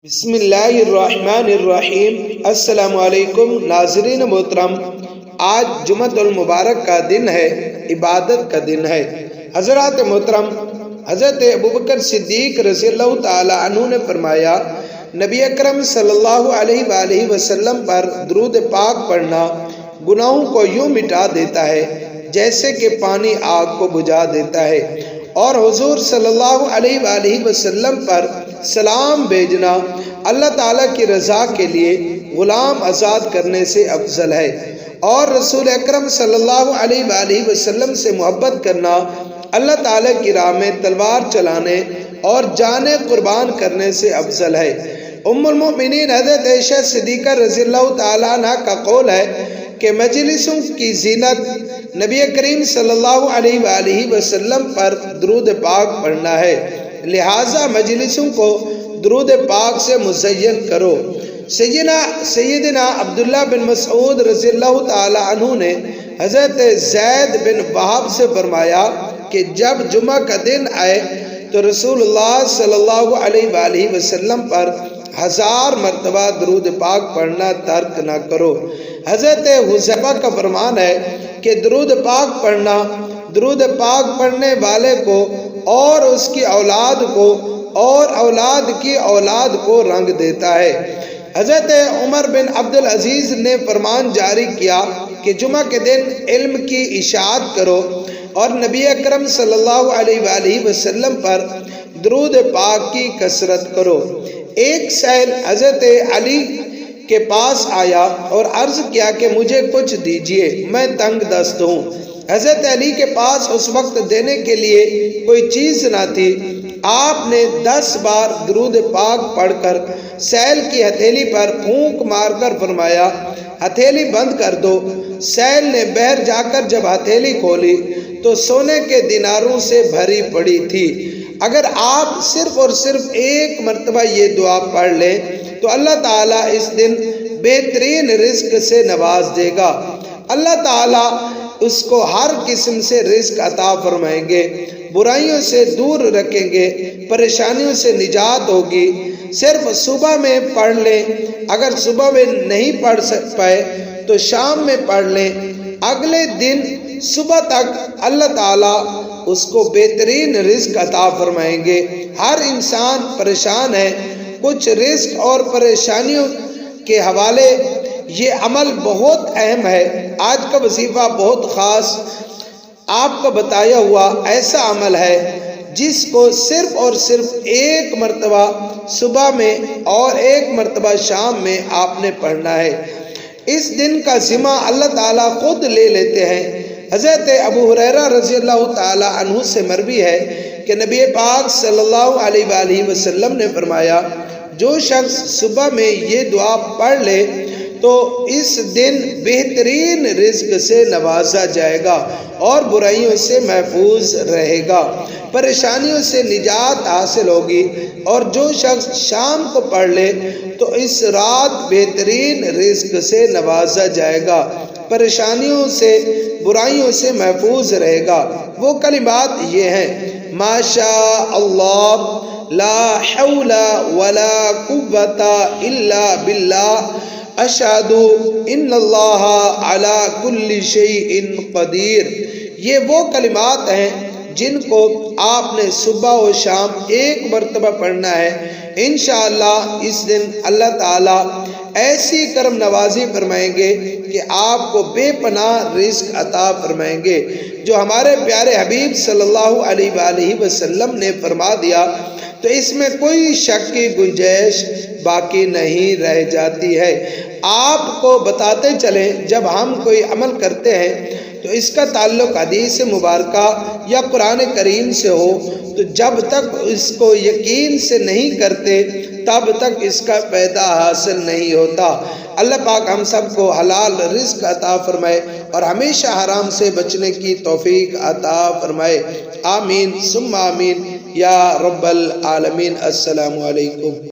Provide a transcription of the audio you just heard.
بسم اللہ الرحمن الرحیم۔ السلام علیکم ناظرین محترم، آج جمعۃ المبارک کا دن ہے، عبادت کا دن ہے۔ حضرات محترم، حضرت ابوبکر صدیق رضی اللہ تعالی عنہ نے فرمایا، نبی اکرم صلی اللہ علیہ وآلہ وسلم پر درود پاک پڑھنا گناہوں کو یوں مٹا دیتا ہے جیسے کہ پانی آگ کو بجھا دیتا ہے، اور حضور صلی اللہ علیہ وآلہ وسلم پر سلام بھیجنا اللہ تعالیٰ کی رضا کے لیے غلام آزاد کرنے سے افضل ہے، اور رسول اکرم صلی اللہ علیہ وآلہ وسلم سے محبت کرنا اللہ تعالیٰ کی راہ میں تلوار چلانے اور جانیں قربان کرنے سے افضل ہے۔ ام المؤمنین حضرت عائشہ صدیقہ رضی اللہ تعالیٰ عنہ کا قول ہے کہ مجلسوں کی زینت نبی کریم صلی اللہ علیہ وآلہ وسلم پر درود پاک پڑھنا ہے، لہٰذا مجلسوں کو درود پاک سے مزین کرو۔ سیدنا عبداللہ بن مسعود رضی اللہ تعالی عنہ نے حضرت زید بن وہب سے فرمایا کہ جب جمعہ کا دن آئے تو رسول اللہ صلی اللہ علیہ وآلہ وسلم پر 1000 مرتبہ درود پاک پڑھنا ترک نہ کرو۔ حضرت حذیفہ کا فرمان ہے کہ درود پاک پڑھنے والے کو اور اس کی اولاد کو اور اولاد کی اولاد کو رنگ دیتا ہے۔ حضرت عمر بن عبدالعزیز نے فرمان جاری کیا کہ جمعہ کے دن علم کی اشاعت کرو اور نبی اکرم صلی اللہ علیہ وآلہ وسلم پر درود پاک کی کثرت کرو۔ ایک سائل حضرت علی کے پاس آیا اور عرض کیا کہ مجھے کچھ دیجئے، میں تنگ دست ہوں۔ حضرت علی کے پاس اس وقت دینے کے لیے کوئی چیز نہ تھی۔ آپ نے 10 بار درود پاک پڑھ کر سیل کی ہتھیلی پر پھونک مار کر فرمایا، ہتھیلی بند کر دو۔ سیل نے بہر جا کر جب ہتھیلی کھولی تو سونے کے دیناروں سے بھری پڑی تھی۔ اگر آپ صرف اور صرف ایک مرتبہ یہ دعا پڑھ لیں تو اللہ تعالیٰ اس دن بہترین رزق سے نواز دے گا۔ اللہ تعالیٰ اس کو ہر قسم سے رزق عطا فرمائیں گے، برائیوں سے دور رکھیں گے، پریشانیوں سے نجات ہوگی۔ صرف صبح میں پڑھ لیں، اگر صبح میں نہیں پڑھ پائے تو شام میں پڑھ لیں۔ اگلے دن صبح تک اللہ تعالیٰ اس کو بہترین رزق عطا فرمائیں گے۔ ہر انسان پریشان ہے، کچھ رزق اور پریشانیوں کے حوالے یہ عمل بہت اہم ہے۔ آج کا وظیفہ بہت خاص آپ کا بتایا ہوا ایسا عمل ہے جس کو صرف اور صرف ایک مرتبہ صبح میں اور ایک مرتبہ شام میں آپ نے پڑھنا ہے۔ اس دن کا ذمہ اللہ تعالیٰ خود لے لیتے ہیں۔ حضرت ابو ہریرہ رضی اللہ تعالی عنہ سے مروی ہے کہ نبی پاک صلی اللہ علیہ وآلہ وسلم نے فرمایا، جو شخص صبح میں یہ دعا پڑھ لے تو اس دن بہترین رزق سے نوازا جائے گا اور برائیوں سے محفوظ رہے گا، پریشانیوں سے نجات حاصل ہوگی، اور جو شخص شام کو پڑھ لے تو اس رات بہترین رزق سے نوازا جائے گا، پریشانیوں سے برائیوں سے محفوظ رہے گا۔ وہ کلمات یہ ہیں، ما شاء اللہ لا حول ولا قوت الا باللہ، اشہد ان اللہ علی کل شیء قدیر۔ یہ وہ کلمات ہیں جن کو آپ نے صبح و شام ایک مرتبہ پڑھنا ہے۔ انشاءاللہ اس دن اللہ تعالیٰ ایسی کرم نوازی فرمائیں گے کہ آپ کو بے پناہ رزق عطا فرمائیں گے۔ جو ہمارے پیارے حبیب صلی اللہ علیہ وآلہ وسلم نے فرما دیا تو اس میں کوئی شک کی گنجائش باقی نہیں رہ جاتی ہے۔ آپ کو بتاتے چلیں، جب ہم کوئی عمل کرتے ہیں تو اس کا تعلق حدیث مبارکہ یا قرآن کریم سے ہو تو جب تک اس کو یقین سے نہیں کرتے تب تک اس کا فائدہ حاصل نہیں ہوتا۔ اللہ پاک ہم سب کو حلال رزق عطا فرمائے اور ہمیشہ حرام سے بچنے کی توفیق عطا فرمائے۔ آمین ثم آمین یا رب العالمین۔ السلام علیکم۔